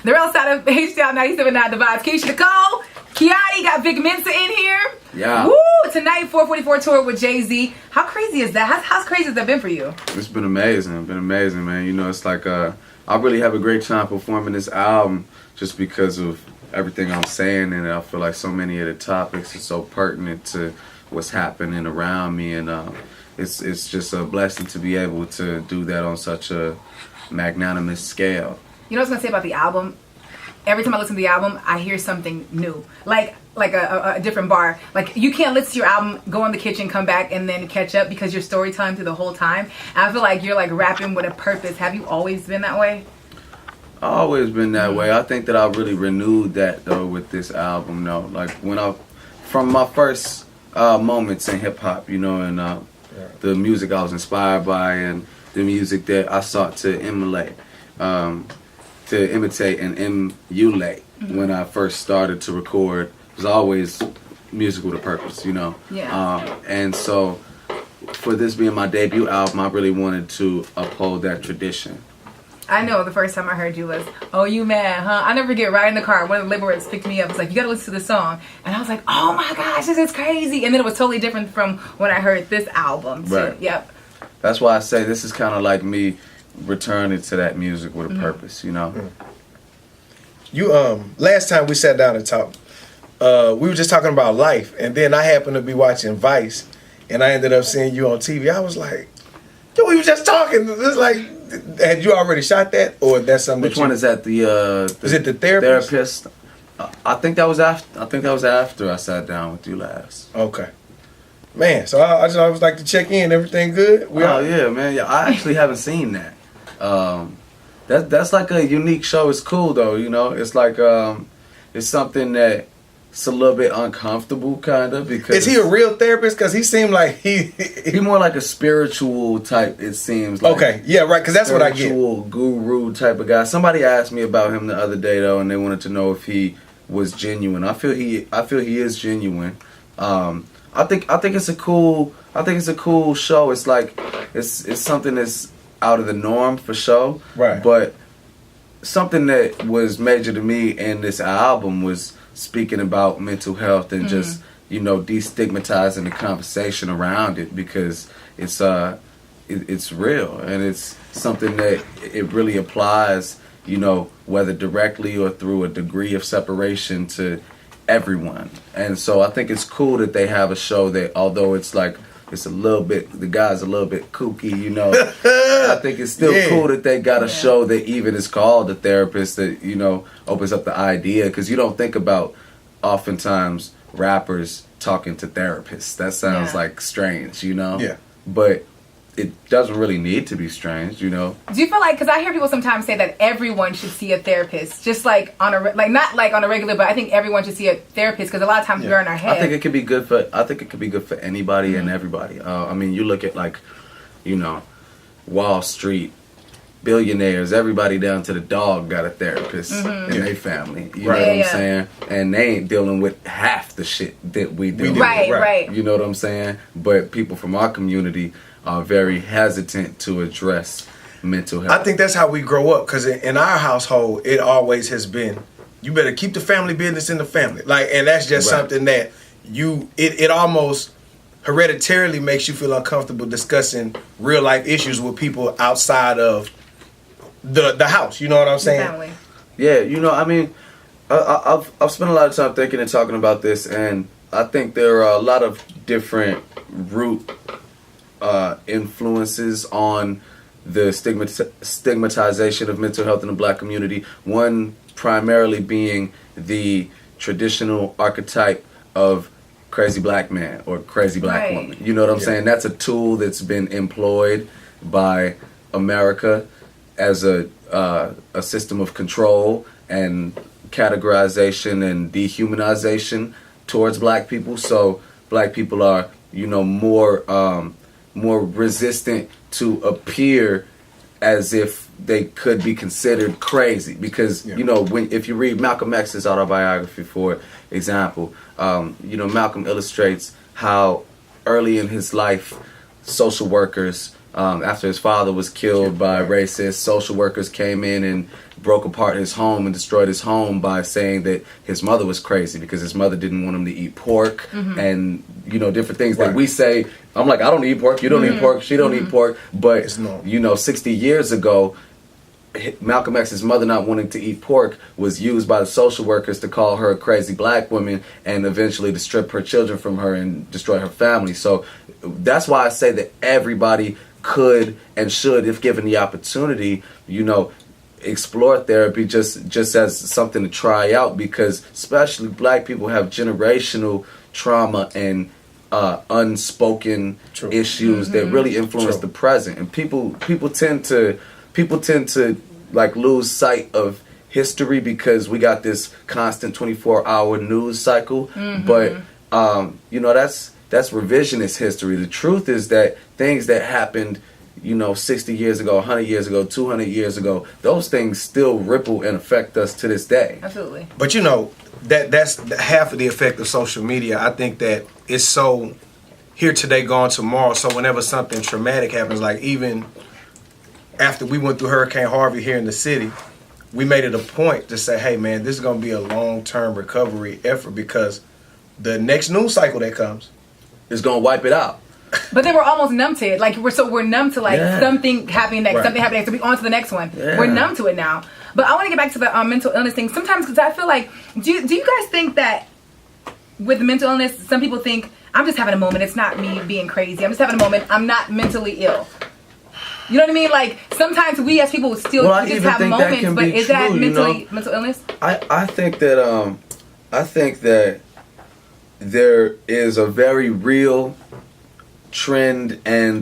The real side of H-Town 97.9 The Vibes. Keisha Nicole, Kiotti, got Vic Mensa in here. Yeah. Woo! Tonight, 444 tour with Jay-Z. How crazy is that? How's crazy has that been for you? It's been amazing. It's been amazing, man. You know, it's like I really have a great time performing this album just because of everything I'm saying, and I feel like so many of the topics are so pertinent to what's happening around me, and it's just a blessing to be able to do that on such a magnanimous scale. You know what I was gonna say about the album? Every time I listen to the album, I hear something new, like a different bar. Like, you can't listen to your album, go in the kitchen, come back, and then catch up because you're story time through the whole time. And I feel like you're like rapping with a purpose. Have you always been that way? I've always been that way. I think that I really renewed that though with this album though. Like from my first moments in hip hop, you know, and the music I was inspired by and the music that I sought to imitate and emulate when I first started to record was always music with a purpose, you know. Yeah. And so for this being my debut album, I really wanted to uphold that tradition. I know the first time I heard you was, "Oh, you mad, huh?" I never forget, riding in the car, one of the label reps picked me up. It's like, "You gotta listen to the song." And I was like, "Oh my gosh, this is crazy." And then it was totally different from when I heard this album too. Right. Yep. That's why I say this is kind of like me returning to that music with a purpose, you know. You last time we sat down and talked, we were just talking about life, and then I happened to be watching Vice, and I ended up seeing you on TV. I was like, "Yo, we were just talking." It's like, had you already shot that, or that's something? Which one is that? Is it the Therapist? I think that was after. I think that was after I sat down with you last. Okay, man. So I just always like to check in. Everything good? Yeah, man. Yeah, I actually haven't seen that. That's like a unique show. It's cool though, you know. It's like it's something that it's a little bit uncomfortable, kind of, because is he a real therapist? Because he seemed like he more like a spiritual type. It seems like okay, yeah, right. Because that's what I get. Spiritual guru type of guy. Somebody asked me about him the other day though, and they wanted to know if he was genuine. I feel he is genuine. I think it's a cool show. It's like it's something that's out of the norm for sure. Right. But something that was major to me in this album was speaking about mental health and just, you know, destigmatizing the conversation around it, because it's real and it's something that it really applies, you know, whether directly or through a degree of separation to everyone. And so I think it's cool that they have a show that, although it's like it's a little bit, the guy's a little bit kooky, you know. I think it's still cool that they got a show that even is called The Therapist, that, you know, opens up the idea, because you don't think about oftentimes rappers talking to therapists. That sounds like strange, you know. Yeah. But it doesn't really need to be strange, you know. Do you feel like, because I hear people sometimes say that everyone should see a therapist, just like on a not like on a regular, but I think everyone should see a therapist, because a lot of times we're in our head. I think it could be good for anybody and everybody. I mean, you look at, like, you know, Wall Street, billionaires, everybody down to the dog got a therapist in their family. You know what I'm saying? And they ain't dealing with half the shit that we do. Right. You know what I'm saying? But people from our community are very hesitant to address mental health. I think that's how we grow up, because in our household, it always has been, you better keep the family business in the family. Like, and that's just something that it almost hereditarily makes you feel uncomfortable discussing real life issues with people outside of the house. You know what I'm saying? Family. Yeah, you know, I mean, I've spent a lot of time thinking and talking about this, and I think there are a lot of different root influences on the stigmatization of mental health in the black community. One primarily being the traditional archetype of crazy black man or crazy black woman. You know what I'm saying? That's a tool that's been employed by America as a system of control and categorization and dehumanization towards black people. So black people are, you know, more resistant to appear as if they could be considered crazy, because you know, if you read Malcolm X's autobiography, for example, you know, Malcolm illustrates how early in his life social workers after his father was killed by racists, social workers came in and broke apart his home and destroyed his home by saying that his mother was crazy because his mother didn't want him to eat pork and, different things that we say. I'm like, I don't eat pork, you don't eat pork, she don't eat pork. But, 60 years ago, Malcolm X's mother not wanting to eat pork was used by the social workers to call her a crazy black woman and eventually to strip her children from her and destroy her family. So that's why I say that everybody could and should, if given the opportunity, explore therapy just as something to try out, because especially black people have generational trauma and unspoken issues that really influence the present, and people tend to like lose sight of history because we got this constant 24-hour news cycle. But that's revisionist history. The truth is that things that happened 60 years ago, 100 years ago, 200 years ago, those things still ripple and affect us to this day. Absolutely. But that's half of the effect of social media. I think that it's so here today, gone tomorrow. So whenever something traumatic happens, like even after we went through Hurricane Harvey here in the city, we made it a point to say, hey man, this is going to be a long-term recovery effort, because the next news cycle that comes is going to wipe it out. But then we're almost numb to it. Like we're numb to something happening next, something happening next. So we on to the next one. Yeah. We're numb to it now. But I want to get back to the mental illness thing. Sometimes, because I feel like, do you guys think that with mental illness, some people think I'm just having a moment. It's not me being crazy. I'm just having a moment. I'm not mentally ill. You know what I mean? Like sometimes we as people still just have moments, but is that mental illness? I think that there is a very real trend and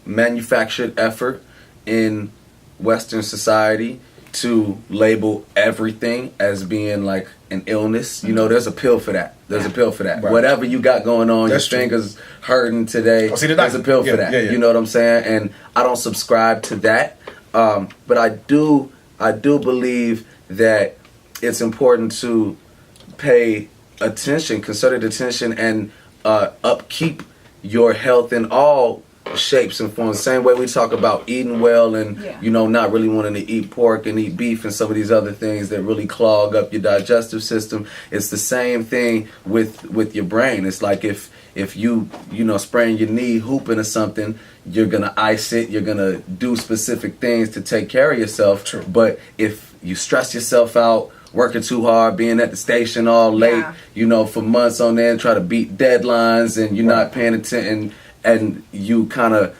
manufactured effort in Western society to label everything as being like an illness. There's a pill for that. Right. Whatever you got going on, your fingers hurting today, there's a pill for that. You know what I'm saying? And I don't subscribe to that. But I do believe that it's important to pay attention, concerted attention, and upkeep your health in all shapes and forms. Same way we talk about eating well and not really wanting to eat pork and eat beef and some of these other things that really clog up your digestive system. It's the same thing with your brain. It's like if you sprain your knee hooping or something, you're gonna ice it, you're gonna do specific things to take care of yourself. True. But if you stress yourself out working too hard, being at the station all late, for months on end, try to beat deadlines, and you're not paying attention, and you kind of,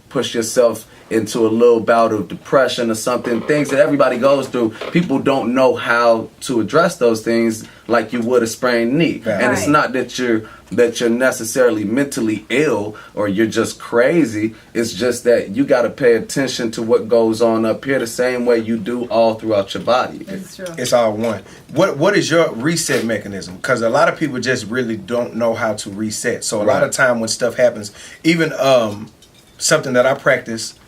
push yourself into a little bout of depression or something, things that everybody goes through. People don't know how to address those things like you would a sprained knee. Right. And it's not that you're necessarily mentally ill or you're just crazy. It's just that you got to pay attention to what goes on up here the same way you do all throughout your body. It's true. It's all one. What is your reset mechanism? Because a lot of people just really don't know how to reset. So a lot of time when stuff happens, even something that I practice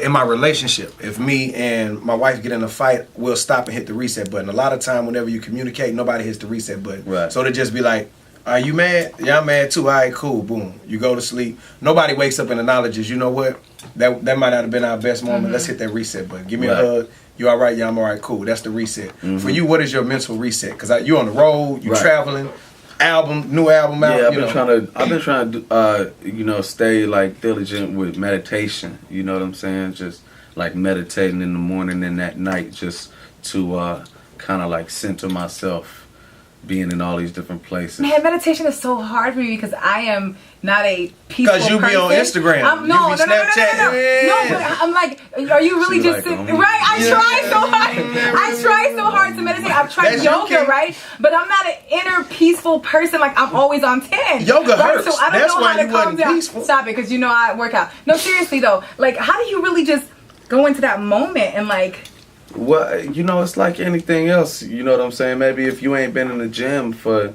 in my relationship, if me and my wife get in a fight, we'll stop and hit the reset button. A lot of time whenever you communicate, nobody hits the reset button. Right. So they just be like, are you mad? Yeah, I'm mad too. All right, cool. Boom. You go to sleep. Nobody wakes up and acknowledges, you know what? That might not have been our best moment. Let's hit that reset button. Give me a hug. You all right? Yeah, I'm all right. Cool. That's the reset. For you, what is your mental reset? Because you on the road, you traveling, new album out. Yeah, I've been trying to stay like diligent with meditation. You know what I'm saying? Just like meditating in the morning and at night, just to kind of like center myself, being in all these different places. Man, meditation is so hard for me because I am not a peaceful person. Because you be on Instagram. No, but I'm like, are you really just sitting? Right? I try so hard to meditate. I've tried yoga, right? But I'm not an inner peaceful person. Like, I'm always on 10. Yoga hurts. So I don't know how to calm down. Peaceful. Stop it, because I work out. No, seriously though. Like, how do you really just go into that moment and like... Well, it's like anything else. You know what I'm saying? Maybe if you ain't been in the gym for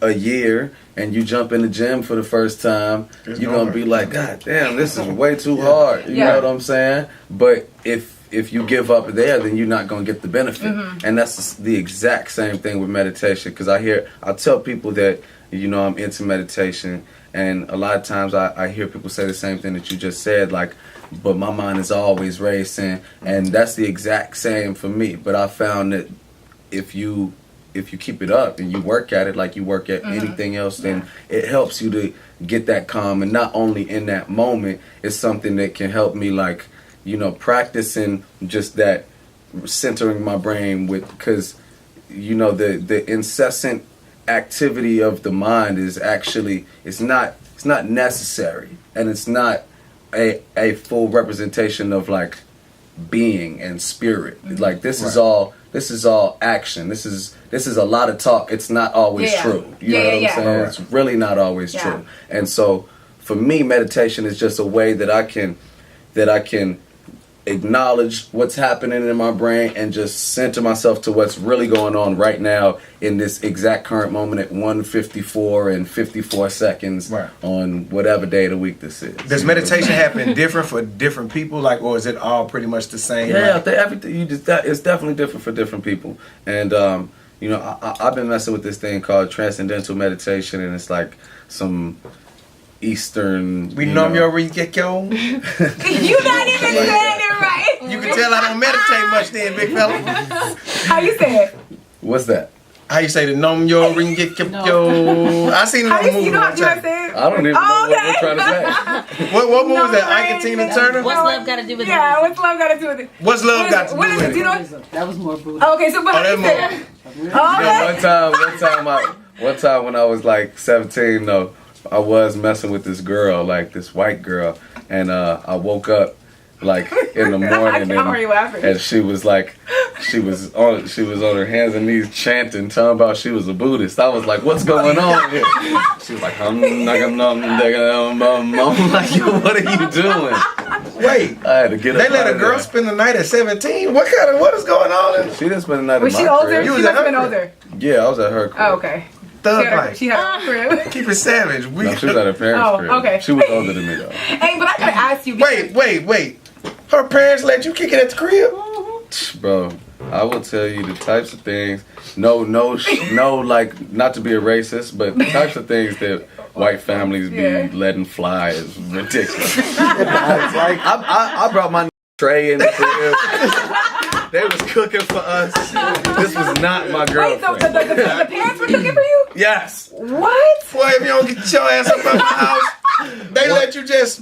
a year and you jump in the gym for the first time, you're going to be like, God damn, this is way too hard. You know what I'm saying? But if you give up there, then you're not going to get the benefit. And that's the exact same thing with meditation. Because I tell people that, I'm into meditation And a lot of times I hear people say the same thing that you just said, like, but my mind is always racing, and that's the exact same for me. But I found that if you keep it up and you work at it like you work at anything else, then it helps you to get that calm. And not only in that moment, it's something that can help me, like, you know, practicing just that centering my brain with, because, you know, the incessant activity of the mind is actually, it's not necessary, and it's not a full representation of, like, being and spirit. Like, this is all action. This is a lot of talk. It's not always true. You know what I'm saying? It's really not always true. And so for me, meditation is just a way that I can acknowledge what's happening in my brain and just center myself to what's really going on right now in this exact current moment at 1:54 and 54 seconds on whatever day of the week this is. Does meditation happen different for different people, like, or is it all pretty much the same? Yeah, everything it's definitely different for different people. And you know, I've been messing with this thing called transcendental meditation, and it's like some Eastern. We know your Rikiko. You not even saying it right. You can tell I don't meditate much then, big fella. How you say it? What's that? How you say the nom yo Rikiko? I seen it on the movie. You know how one you time. say it? I don't even know what we're trying to say. What movie was that? Ike and Tina Turner? What's love got to do with it? Yeah, what's love got to do with it? What's love got to do What is with it? Do you it? know? That was more brutal. Oh, okay, so but how you say it? One time when I was like 17, though, I was messing with this girl, like this white girl, and I woke up like in the morning, and she was like, she was on her hands and knees chanting, talking about she was a Buddhist. I was like, what's going on here? She was like, I'm like, yo, what are you doing? Wait, I had to get up. they let a girl there. spend the night at 17? What is going on? She didn't spend the night Was at she my older? crib. She was must at have her been crib. older. Yeah, I was at her crib. Oh, okay. Thug life. She had a crib. Keep it savage. No, she was at her parents' crib. Okay. She was older than me, though. Hey, but I gotta ask you. Wait. Her parents let you kick it at the crib? Bro, I will tell you the types of things. No, like, not to be a racist, but the types of things that white families be letting fly is ridiculous. Like, I brought my tray in the crib. They was cooking for us. This was not my girlfriend. Wait, so the parents were cooking for you? Yes. What? Boy, if you don't get your ass up out my house, they let you just...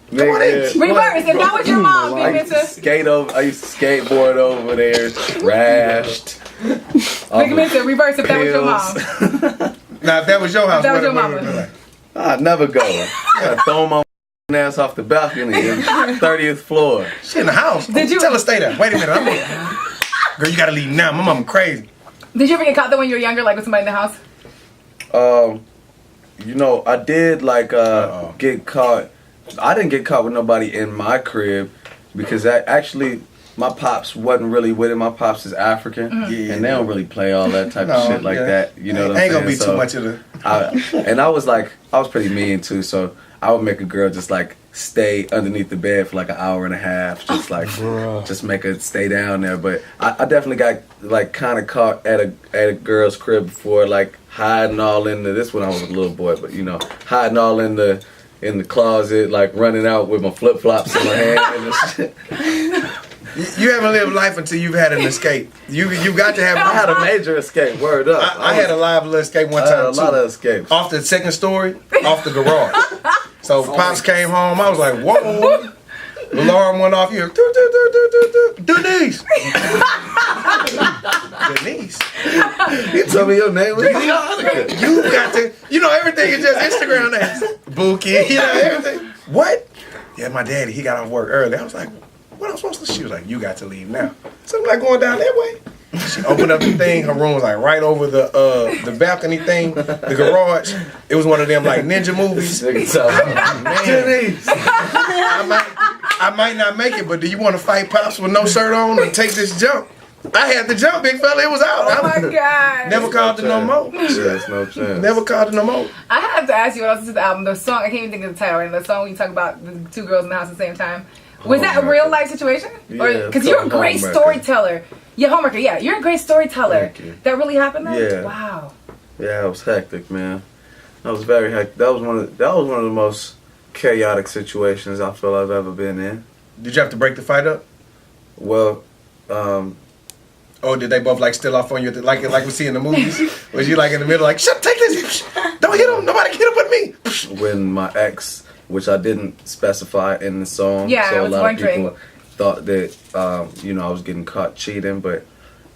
Come on in. Reverse. If that was your mom, I used to skateboard over there, trashed. Vic Mensa, reverse. If that was your mom. Now, if that was your house, That was your what mama. would it be like? I'd never go. I'd throw my ass off the balcony, 30th floor. She in the house. Did you- Tell her stay there. Wait a minute. Girl, you gotta leave now. My mama crazy. Did you ever get caught though when you were younger, like with somebody in the house? You know, I did like get caught. I didn't get caught with nobody in my crib because actually my pops wasn't really with it. My pops is African, and they don't really play all that type of shit like that. You know what I'm saying? Ain't gonna be too much of the... And I was pretty mean too, so I would make a girl just like stay underneath the bed for like an hour and a half, just like just make her stay down there. But I definitely got like kind of caught at a girl's crib before, like hiding all in this when I was a little boy, but you know, hiding all in the closet, like running out with my flip flops in my hand and shit. You haven't lived life until you've had an escape. You got to have... I had a major escape. Word up. I had a live little escape one I had time a lot of escapes. Off the second story, off the garage. So Pops came home. I was like, whoa. The alarm went off. You Denise. Denise. You told me your name was You got to... You know, everything is just Instagram names. Bookie. You know, everything. What? Yeah, my daddy, he got off work early. I was like, what am I supposed to... She was like, you got to leave now. So I'm like, going down that way. She opened up the thing. Her room was like right over the balcony thing, the garage. It was one of them like ninja movies. Man, I might not make it, but do you want to fight Pops with no shirt on and take this jump? I had to jump, big fella. It was out. Oh my God. Never called it no more. Yes, no chance. Never called it no more. I have to ask you what else is the album. The song, I can't even think of the title right now. The song when you talk about the two girls in the house at the same time. Was that a real life situation? Yeah, because you're a great storyteller. Yeah, homewrecker. Yeah, you're a great storyteller. Thank you. That really happened though? Yeah. Wow. Yeah, it was hectic, man. That was very hectic. That was one of the most chaotic situations I feel I've ever been in. Did you have to break the fight up? Well, or did they both like still off on you like we see in the movies? Was you like in the middle like, shut, take this, don't hit him, nobody hit him but me? when my ex, which I didn't specify in the song, Yeah, so I was a lot wondering. of people thought that I was getting caught cheating, but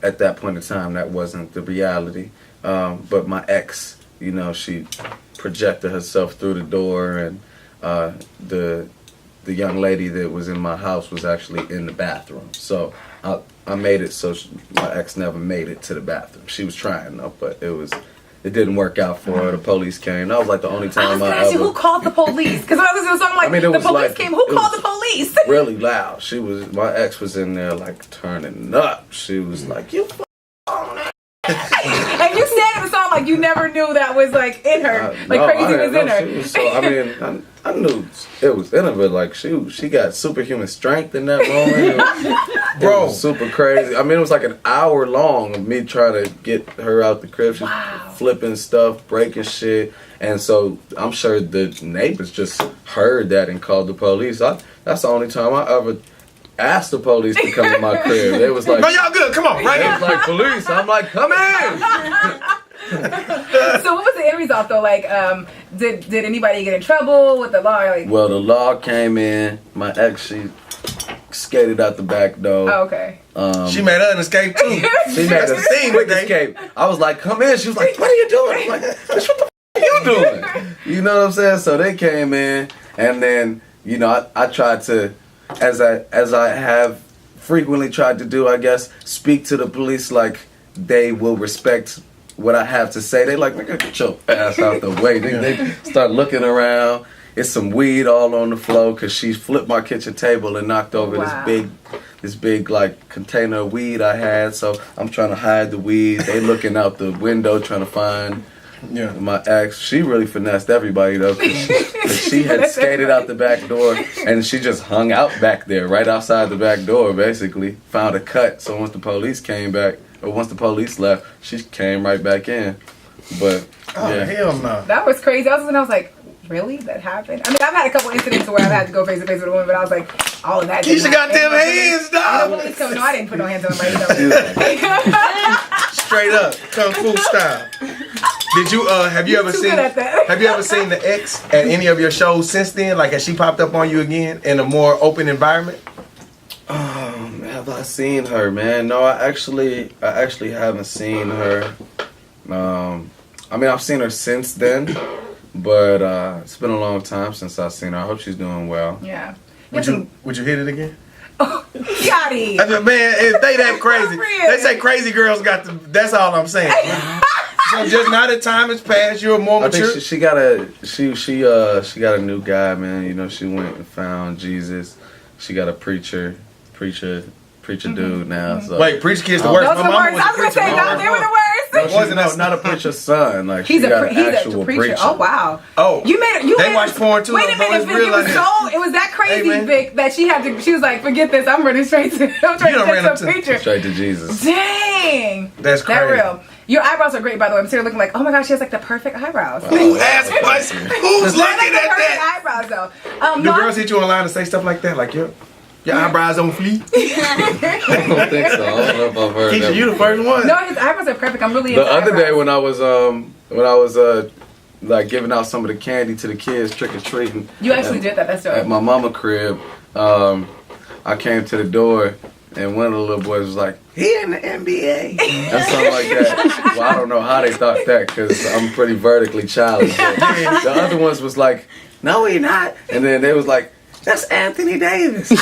at that point in time, that wasn't the reality. But my ex, she projected herself through the door, and the young lady that was in my house was actually in the bathroom. So I made it so my ex never made it to the bathroom. She was trying though, but it didn't work out for her. The police came. That was like the only I was time gonna I ask you, ever. who called the police? Because I was listening to something like, I mean, it the was police like- came. Who it called was- the police? Really loud. My ex was in there like turning up. She was like, "You And you said in the song like you never knew that was like in her, like no, I crazy didn't was in know her. she was I mean, I knew it was in her, but like she got superhuman strength in that moment. Bro. It was super crazy. I mean, it was like an hour long of me trying to get her out the crib. She was flipping stuff, breaking shit. And so I'm sure the neighbors just heard that and called the police. That's the only time I ever asked the police to come to my crib. They was like, No, y'all good, come on, right they here. was like, police. I'm like, come in. So what was the end result though? Like, did anybody get in trouble with the law? Like, Well, the law came in. My ex, she skated out the back door. oh, okay. She made her an escape too. She made That's a the scene quick today. escape. I was like, come in. She was like, what are you doing? I'm like, bitch, what the f*** are you doing? You know what I'm saying? So they came in, and then, I tried to, as I have frequently tried to do, I guess, speak to the police like they will respect what I have to say. They like, nigga, get your ass out the way. They start looking around. It's some weed all on the floor because she flipped my kitchen table and knocked over this big like container of weed I had. So I'm trying to hide the weed. They looking out the window trying to find my ex. She really finessed everybody though, cause she had skated out the back door and she just hung out back there, right outside the back door. Basically, found a cut. So once the police came back, or once the police left, she came right back in. But Oh, hell no. That was crazy. I was like, really? That happened? I mean, I've had a couple incidents where I've had to go face to face with a woman, but I was like, all of that. Keisha got them hands, dog. Police coming. No, I didn't put no hands on nobody. Straight up, kung fu style. Did you have you ever too seen good at that. have you ever seen the ex at any of your shows since then? Like, has she popped up on you again in a more open environment? have I seen her, man? No, I actually haven't seen her. I mean, I've seen her since then, but it's been a long time since I've seen her. I hope she's doing well. Yeah. Would you hit it again? Kiotti. I mean, man, if they that crazy, For real. they say crazy girls got the. That's all I'm saying. So just now that time has passed, you're more I mature. think she got a new guy, man. She went and found Jesus. She got a preacher dude now. So. Wait, preacher kid's the worst. Those My are the mama worst. was I a was gonna preacher. say, no, they were the worst. Not a preacher's son. Like He's she got an he's actual a preacher. Oh wow. Oh, You made it. they watch porn too. Wait a though, bro. minute, It's Vic. real It was out here. it was that crazy, Hey, man. Vic, that she was like, forget this. I'm running straight to. I'm trying You done to ran get up some to- preacher. Straight to Jesus. Dang. That's That crazy. real. Your eyebrows are great, by the way. I'm sitting here looking like, oh my gosh, she has like the perfect eyebrows. Who asked me? Who's They're looking like the at perfect that? eyebrows, though. Do No, girls hit you online and say stuff like that? Like, your eyebrows on fleek? I don't think so. I don't know if I've heard Keisha, that. you the first one. no, his eyebrows are perfect. I'm really The into other day eyebrows. when I was like giving out some of the candy to the kids trick or treating. You actually did that. That's At dope. my mama crib, I came to the door and one of the little boys was like, "He in the NBA," and something like that. Well, I don't know how they thought that because I'm pretty vertically challenged. The other ones was like, "No, he not," and then they was like, "That's Anthony Davis." No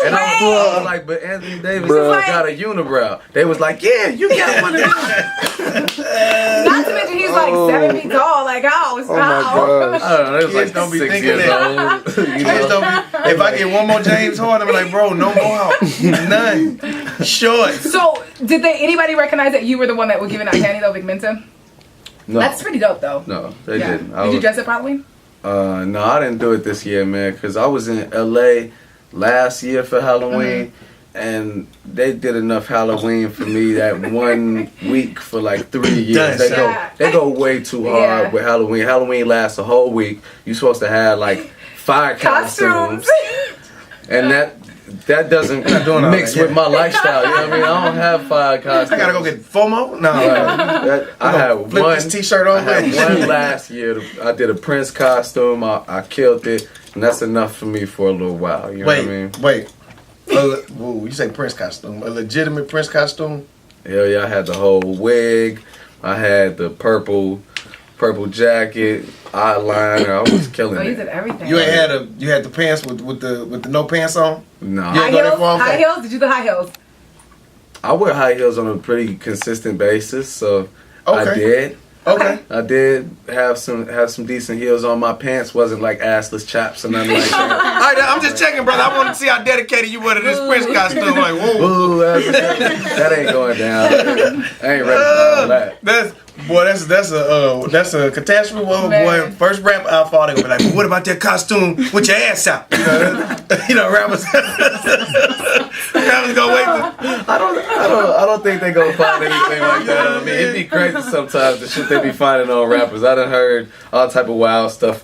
And way. I was like, but Anthony Davis Bruh. got a unibrow. They was like, yeah, you got one of them. Not to mention he's like 7 feet tall. Like, oh, Oh my gosh. I don't know. They was Kids like don't be 6 thinking years that. old. You Kids know? don't be- if I get one more James Harden, I'm like, bro, no more out. None. Short. So, did anybody recognize that you were the one that was giving out candy, though, Vic Mensa? No, That's pretty dope, though. no, they Yeah. didn't. Did you dress up Halloween? No, I didn't do it this year, man, because I was in LA last year for Halloween, and they did enough Halloween for me that 1 week for like 3 years. They go way too hard with Halloween. Halloween lasts a whole week. You're supposed to have like 5 costumes. And that doesn't mix with my lifestyle. You know what I mean? I don't have 5 costumes. I gotta go get FOMO. No, I had flip one this T-shirt on. I had one last year. I did a Prince costume. I killed it, and that's enough for me for a little while. You know what I mean? Wait. You say Prince costume? A legitimate Prince costume? Hell yeah! I had the whole wig. I had the purple jacket, eyeliner. I was killing it. You did everything. You had the pants with the no pants on? No. High heels? Did you do high heels? I wear high heels on a pretty consistent basis, so I did. Okay. I did have some decent heels on. My pants wasn't like assless chaps or nothing like that. All right, I'm just checking, brother. I want to see how dedicated you were to this Prince costume. Like, whoa. Ooh, that ain't going down. I ain't ready for all that. That's a catastrophe. Boy, first rap I thought they gonna be like, well, what about that costume with your ass out? You know, rappers. Rappers gonna wait. I don't think they gonna find anything like that on me. It'd be crazy sometimes the shit they be finding on rappers. I done heard all type of wild stuff.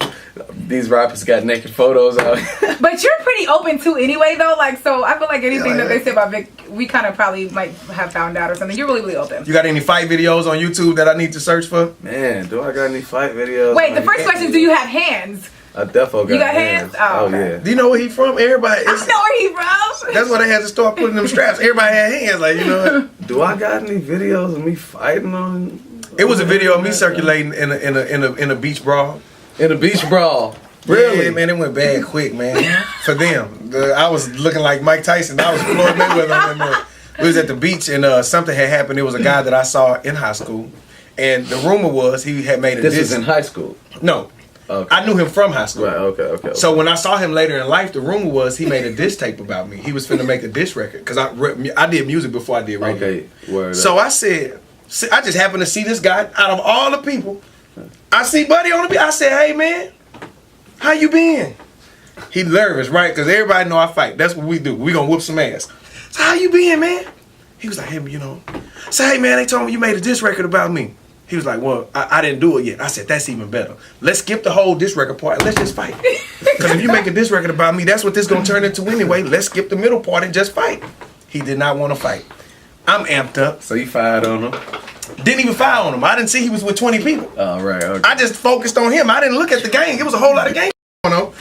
These rappers got naked photos out. But you're pretty open too anyway though, like, so I feel like anything that they say about Vic, we kind of probably might have found out or something. You're really, really open. You got any fight videos on YouTube that I need to search for? Man, do I got any fight videos? Wait, the first question is, do you have hands? I definitely got You got hands? Oh, okay. yeah. Do you know where he from? Everybody. I know where he from. That's why they had to start putting them straps. Everybody had hands, like, you know. Do I got any videos of me fighting on? It was a video of me circulating in a beach brawl. In a beach brawl. Really? Yeah, man, it went bad quick, man. For them. I was looking like Mike Tyson. I was Floyd Mayweather. We was at the beach and something had happened. There was a guy that I saw in high school. And the rumor was he had made a diss. This was in high school? No. Okay. I knew him from high school. Right, okay. So when I saw him later in life, the rumor was he made a diss tape about me. He was finna make a diss record. Because I did music before I did radio. Okay, word So I said, I just happened to see this guy out of all the people. I see Buddy on the beach. I said, hey, man. How you been? He nervous, right? Because everybody know I fight. That's what we do. We gonna whoop some ass. So how you been, man? He was like, hey, you know. Say, hey, man, they told me you made a diss record about me. He was like, well, I didn't do it yet. I said, that's even better. Let's skip the whole diss record part and let's just fight. Because if you make a diss record about me, that's what this gonna turn into anyway. Let's skip the middle part and just fight. He did not want to fight. I'm amped up. So you fired on him? Didn't even fire on him. I didn't see he was with 20 people. Oh, right, okay. I just focused on him. I didn't look at the gang. It was a whole lot of gang going on.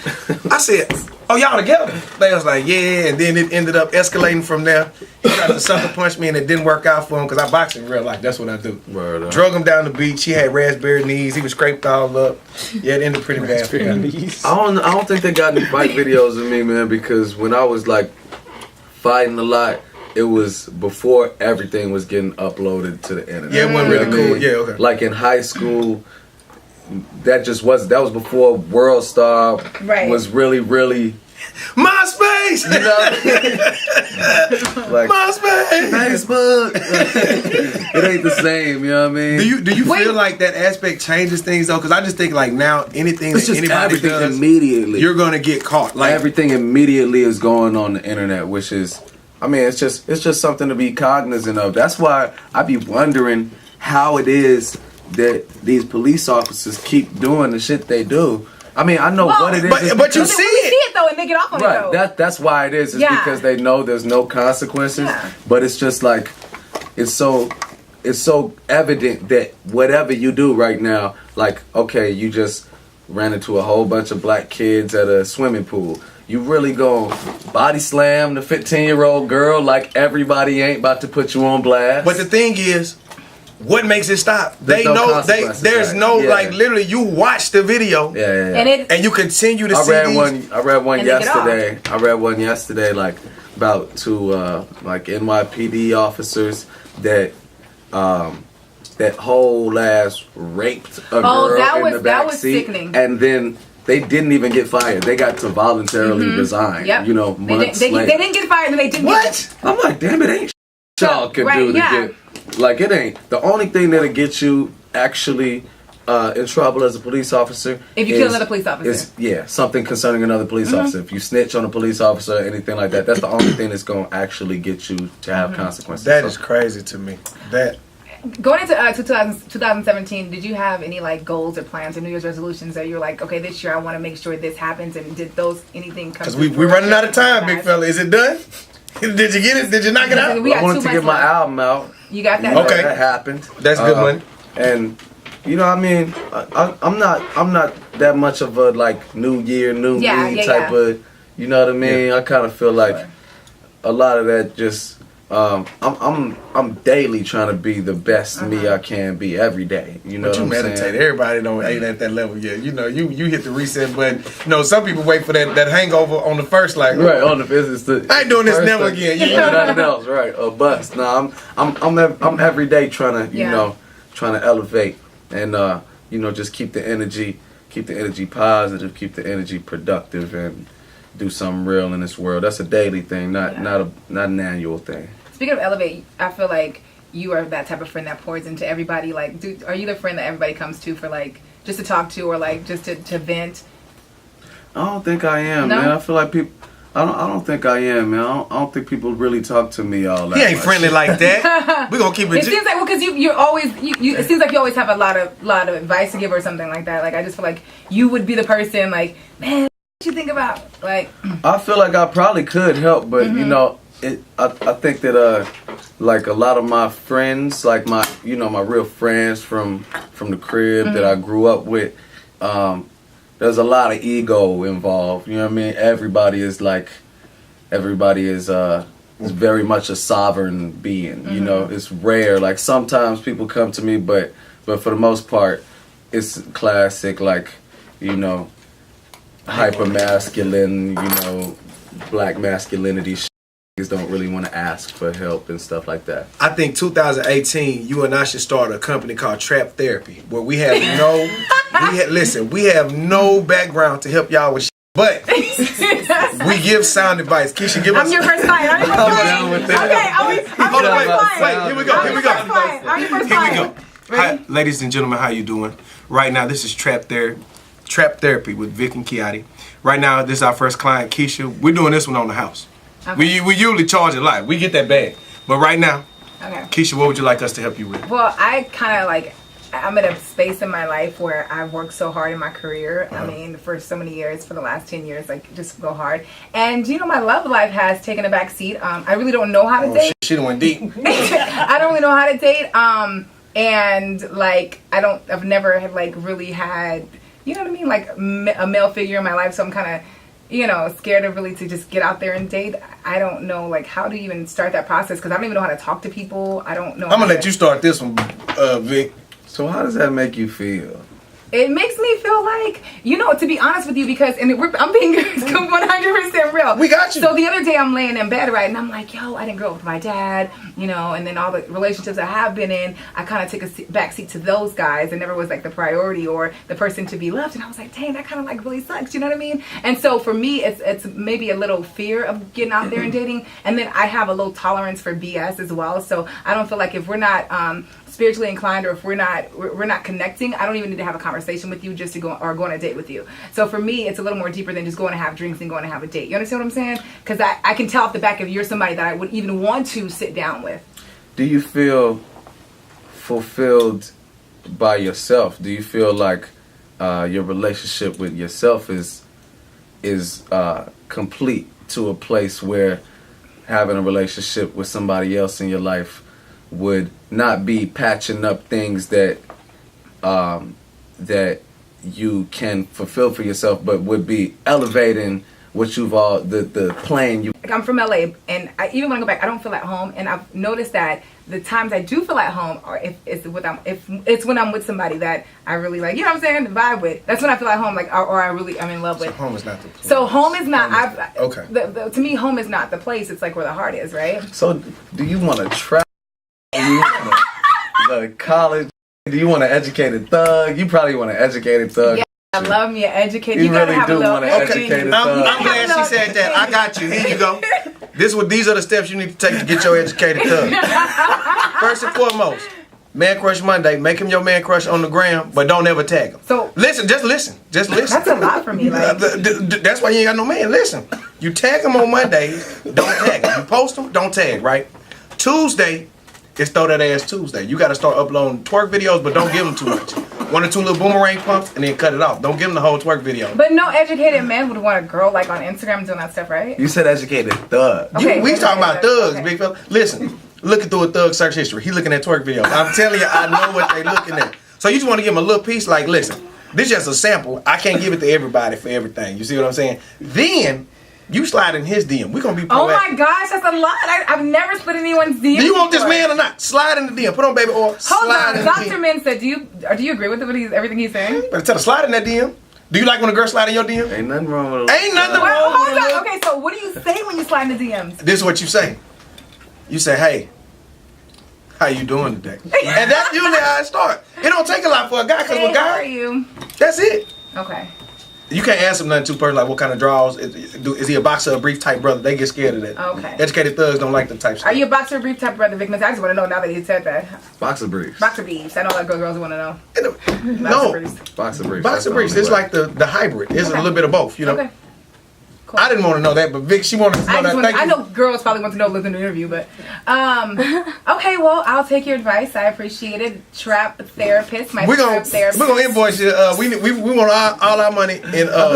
I said, oh, y'all together? They was like, yeah. And then it ended up escalating from there. He tried to sucker punch me and it didn't work out for him because I box in real life. That's what I do. Word. Drug him down the beach. He had raspberry knees. He was scraped all up. Yeah, it ended pretty bad for him. I don't think they got any fight videos of me, man, because when I was like fighting a lot, it was before everything was getting uploaded to the internet. Yeah, it wasn't really cool. Yeah, okay. Like in high school, that was before World Star was really MySpace! You know? Like MySpace! Facebook! It ain't the same, you know what I mean? Do you feel like that aspect changes things though? Because I just think like now anything it's that just anybody everything does, immediately. you're gonna get caught. Like everything immediately is going on the internet, which is, I mean, it's just something to be cognizant of. That's why I be wondering how it is that these police officers keep doing the shit they do. I mean, I know what it is. But you see it though, and they get off on it though. That's why it is. It's because they know there's no consequences. Yeah. But it's just like it's so evident that whatever you do right now, like, okay, you just ran into a whole bunch of black kids at a swimming pool. You really gonna body slam the 15-year-old girl like everybody ain't about to put you on blast. But the thing is, what makes it stop? There's no like literally you watch the video and you continue to see these. I read one yesterday. I read one yesterday like about two like NYPD officers that whole ass raped a girl in the back that was seat, sickening. And then they didn't even get fired. They got to voluntarily resign. Yep. You know, months later. They didn't get fired and they didn't What? I'm like, damn, it ain't y'all could do to get. Like, it ain't. The only thing that'll get you actually in trouble as a police officer. If you kill another police officer. Something concerning another police officer. If you snitch on a police officer or anything like that, that's the only thing that's going to actually get you to have consequences. That is crazy to me. That Going into 2017, did you have any like goals or plans or New Year's resolutions that you're like, okay, this year I want to make sure this happens, and did those anything come? Because we're running out of time, big fella. Is it done? Did you get it? Did you knock it out? I wanted to get my album out. You got that? Okay, that happened. That's good money. And you know, I mean, I'm not that much of a like New Year, new me type of. You know what I mean? I kind of feel like a lot of that just. I'm daily trying to be the best me I can be every day. You know, but you meditate. saying? Everybody ain't at that level yet. You know, you hit the reset button. You know, some people wait for that hangover on the first, like right on the business. I ain't doing this never again. You know, nothing else, right? Or bust. No, I'm every day trying to trying to elevate and you know, just keep the energy positive, keep the energy productive, and do something real in this world. That's a daily thing, not an annual thing. Speaking of elevate, I feel like you are that type of friend that pours into everybody. Like, are you the friend that everybody comes to for like just to talk to or like just to vent? I don't think I am, man. I feel like people. I don't think I am, man. I don't think people really talk to me all that. He ain't much. friendly like that. We gonna keep it. It seems like because you're always you. It seems like you always have a lot of advice to give or something like that. Like I just feel like you would be the person like, man, what you think about like. I feel like I probably could help, but you know. I think that like a lot of my friends, like my real friends from the crib that I grew up with, there's a lot of ego involved. You know what I mean? Everybody is very much a sovereign being. You know, it's rare. Like sometimes people come to me, but for the most part, it's classic. Like, you know, hyper masculine. You know, black masculinity. Don't really want to ask for help and stuff like that. I think 2018, you and I should start a company called Trap Therapy, where we have we have no background to help y'all with shit, but we give sound advice. Keisha, give us. I'm your first client. I'm your first client. Okay, Hold on, wait, here we go. I'm your first client. Hi, ladies and gentlemen, how you doing? Right now, this is Trap Therapy with Vic and Kiotti. Right now, this is our first client, Keisha. We're doing this one on the house. Okay. We usually charge a lot. We get that bag. But right now, Keisha, what would you like us to help you with? Well, I kind of like, I'm at a space in my life where I've worked so hard in my career. I mean, for so many years, for the last 10 years, like just go hard. And, you know, my love life has taken a back seat. I really don't know how to date. She went deep. I don't really know how to date. And like, I've never had like really had, you know what I mean? Like a male figure in my life. So I'm kind of, you know, scared of really to just get out there and date. I don't know, like, how to even start that process because I don't even know how to talk to people. I don't know. I'm gonna let you start this one, Vic. So how does that make you feel? It makes me feel like, you know, to be honest with you, because I'm being 100% real. We got you. So the other day I'm laying in bed, right, and I'm like, yo, I didn't grow up with my dad, you know, and then all the relationships I have been in, I kind of took a backseat to those guys and never was like the priority or the person to be loved. And I was like, dang, that kind of like really sucks, you know what I mean? And so for me, it's maybe a little fear of getting out there and dating. And then I have a low tolerance for BS as well. So I don't feel like if we're not spiritually inclined or if we're not connecting, I don't even need to have a conversation with you just to go on a date with you. So for me, it's a little more deeper than just going to have drinks and going to have a date. You understand what I'm saying? Because I can tell off the back if you're somebody that I would even want to sit down with. Do you feel fulfilled by yourself? Do you feel like your relationship with yourself is complete to a place where having a relationship with somebody else in your life would not be patching up things that that you can fulfill for yourself, but would be elevating what you've the plan you. Like I'm from LA, and even when I go back, I don't feel at home. And I've noticed that the times I do feel at home are if it's when I'm with somebody that I really like, you know what I'm saying, vibe with. That's when I feel at home, like or I'm in love with. So home is not the place. So home is not. Okay. To me, home is not the place. It's like where the heart is, right? So do you want to travel? Do you want to go to college? Do you want an educated thug? You probably want an educated thug. Yeah, I love me an educated. You gotta really have do a little want an educated I'm thug. glad she said that. I got you. Here you go. These are the steps you need to take to get your educated thug. First and foremost, Man Crush Monday. Make him your man crush on the gram, but don't ever tag him. So listen, just listen. that's a lot for me. Like That's why you ain't got no man. Listen, you tag him on Mondays, don't tag him. You post him, don't tag, right? Tuesday, it's Throw That Ass Tuesday. You got to start uploading twerk videos, but don't give them too much. 1 or 2 little boomerang pumps, and then cut it off. Don't give them the whole twerk video. but no educated man would want a girl like on Instagram doing that stuff, right? You said educated thug. Okay, We talking about thugs, okay. big fella. Listen, looking through a thug search history. He looking at twerk videos. I'm telling you, I know what they looking at. So you just want to give him a little piece, like, listen, this is just a sample. I can't give it to everybody for everything. You see what I'm saying? Then you slide in his DM. We're gonna be proactive. Oh my gosh, that's a lot. I've never split anyone's DM. Do you want this before. man or not? Slide in the DM. Put on baby oil. Hold Slide on, in Dr. the DM. Mensa, do you agree with everything he's saying? Better tell her, slide in that DM. Do you like when a girl slide in your DM? Ain't nothing wrong with it. Ain't nothing Well, wrong hold with it. on. Okay, so what do you say when you slide in the DMs? This is what you say. You say, hey, how you doing today? And that's usually how it starts. It don't take a lot for a guy, because Hey, with how are guys, you? that's it. Okay. You can't ask him nothing too personal, like what kind of draws. Is he a boxer or a brief type brother? They get scared of that. Okay. Educated thugs don't like the type stuff. Are you a boxer brief type brother, Vic Mensa? I just want to know now that he said that. Boxer briefs. Boxer briefs. I know that girls want to know. No. briefs. Boxer briefs. Boxer briefs. It's like the hybrid. It's a little bit of both, you know. Okay. Cool. I didn't want to know that, but Vic, she wanted to know that. Thank I you. know girls probably want to know listening to the interview, but okay, well, I'll take your advice. I appreciate it. Trap therapist, my We're trap gonna therapist. invoice you. We want all our money in.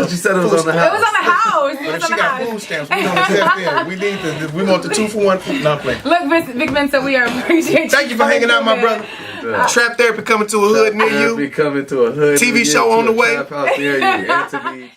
She said it was on the It house. was on the house. It But if was on she the got house. food stamps, we gonna step in. We want the 2-for-1. No, I'm playing. Look, Vic Mensa, we appreciate you. Thank you for hanging out, my brother. Trap therapy coming to a hood near you. Be coming to a hood TV near show you, on to the a way. trap house near you. Anthony.